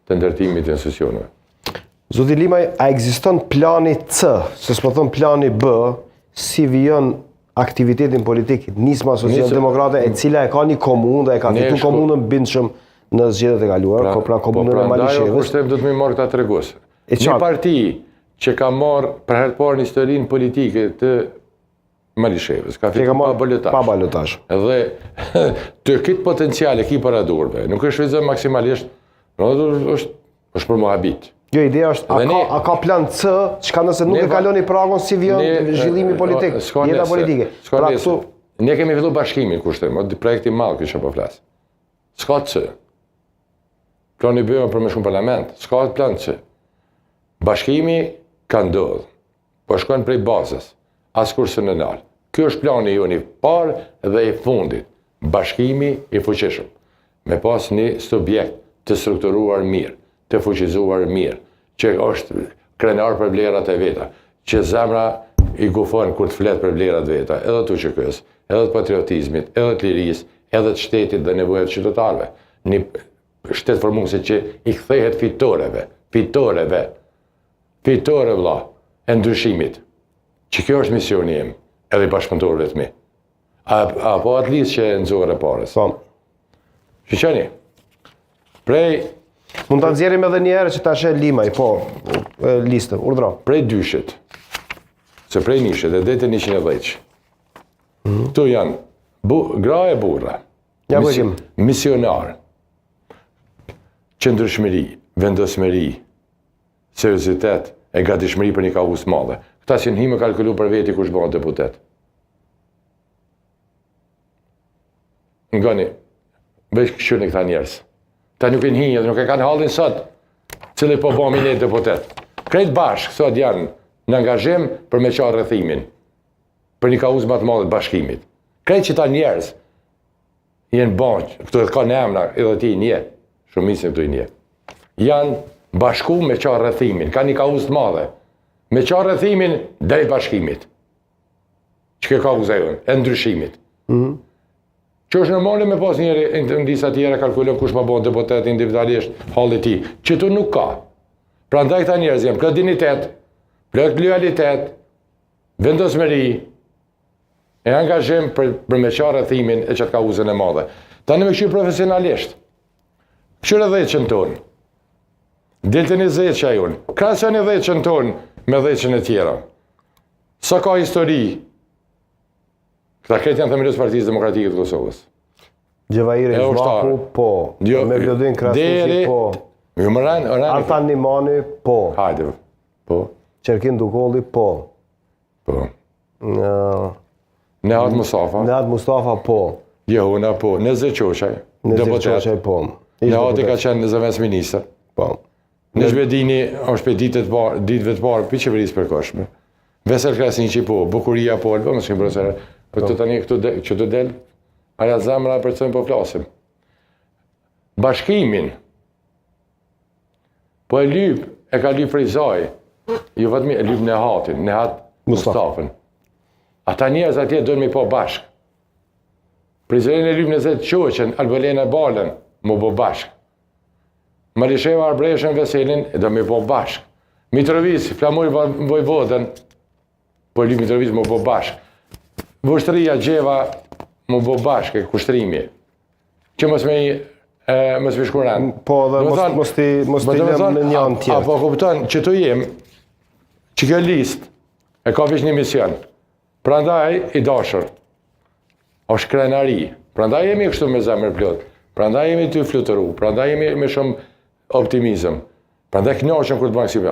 të ndërtimit të institucioneve. Zoti Limaj, a ekziston plani C, se s'po thon plani B, si vijon aktivitetin politik nisma social-demokrate e cila e ka një komunë dhe e ka fitu komunën bindshëm në zgjedhjet e kaluara, pra komunën e Malishevës. Kushtëm do të më marr këtë tregues. Një parti që ka marrë për herë të parë në historinë politike të Malishevës, ka fituar pa balotazh. Dhe të këtë potencial e ki para dorëve, nuk është shfrytëzuar maksimalisht, është për mohabit. Jo, ideja është, a ka plan C, çka nëse nuk e kaloni pragun si vjen zhvillimi politik, jeta politike. Pra këtu ne kemi filluar bashkimin kushtëm, projekti i madh që po flas. S'ka C. Plani B për më shumë parlament, s'ka plan C. Bashkimi ka ndodhur, po shkon prej bazës, as kurse në lart. Ky është plani jonë i parë dhe i fundit. Bashkimi i fuqishëm, me pas një subjekt të strukturuar mirë, të fuqizuar mirë, që është krenar për vlerat e veta, që zemra i gufon kur të flet për vlerat veta, edhe të UÇK-s, edhe të patriotizmit, edhe të lirisë, edhe të shtetit dhe nevojat qytetarëve. Një shtet formuese që i kthehet fitore vëlla, e ndryshimit. Që kjo është misioni im, edhe i bashkëpunëtorëve të mi. Apo atë listë që e nxorë e parës. Shqeni, prej... Mund të nxjerrim edhe një herë që ta sheh Limaj, listë, urdhro. Prej dyshit, se prej nishit e dete 110. Këtu janë gra e burra, misionar, qëndrueshmëri, vendosmëri, seriozitet e gatishmëri për një kauzë madhe. Këta si në me kalkulu për veti kush bëhen deputet. Ngani, veç këshur në këta njerës. Ta nuk e njënjë dhe nuk e kanë halin sot, cili po bëmi një deputet. Krejt bashkë, sot janë në angazhim për me qarë rëthimin, për një kauzë më të madhe të bashkimit. Krejt që ta njerës, jenë banqë, këtu e ka në emna, edhe ti një, shumisin këtu i një. Janë bashku me qarë rëthimin, ka një kauzë të madhe. Me qarë rëthimin, drejt bashkimit. Që ke kauzë e unë, e ndryshimit. Që është normale me pas njëri në disa tjera kalkulon kush ma bon deputet individualisht halli ti, që tu nuk ka. Pra ndaj këta njerëz jam plot dignitet, plot lojalitet, vendosmëri, e angazhim për me qarë rëthimin e qatë kauzën e madhe. Tani me këshirë profesionalisht. Këshirë 10 qënë tonë. Deltën e 10 që ajon. Krasën e 10 qënë tonë me 10 qënë e tjera. Sa ka histori, këta kretë janë themelës Partisë Demokratike të Kosovës. Gjevahiri Zhvaku, po. Me Vlodin Krasniqi, po. Artan Nimani, po. Hajde, po. Qerkin Dukolli, po. Po. Nehat Mustafa, po. Jehona, po. Nezë Qoqaj. Nezë Qoqaj, po. Nehat e ka qenë zëvendës ministër. Po. Nezbedini është për ditëve të parë për qeverisë përkohshme. Vesel Krasniqi, po. Bukuria, po. Më shkim profesor. Për të tani që të del, aja zemra për të cëmë po flasim. Bashkimin, po e lyp, e ka lyp Frizaj, jo vetëm e lyp Nehat Mustafën. Ata njerëz atje dojnë mi po bashk. Prizren e lyp në Zet Qoqen, Albelena Balen, mu po bashk. Malisheva Arbreshen Veselin, do mi po bashk. Mitrovic, Flamuj Vojvodën, po e lyp Mitrovic mu po bashk. Vushtëria Gjeva mu bo bashkë, kushtrimi, që mos me shkuran. Po, dhe mos t'i lem në një anë tjetë. Apo kupton, që tu jem, që kjo list e ka vish një mision. Prandaj i dashur, është krenari. Prandaj jemi kështu me zemër plot. Prandaj jemi t'y flutëru. Prandaj jemi me shumë optimizëm. Prandaj knaqëm kur të bankë si pja.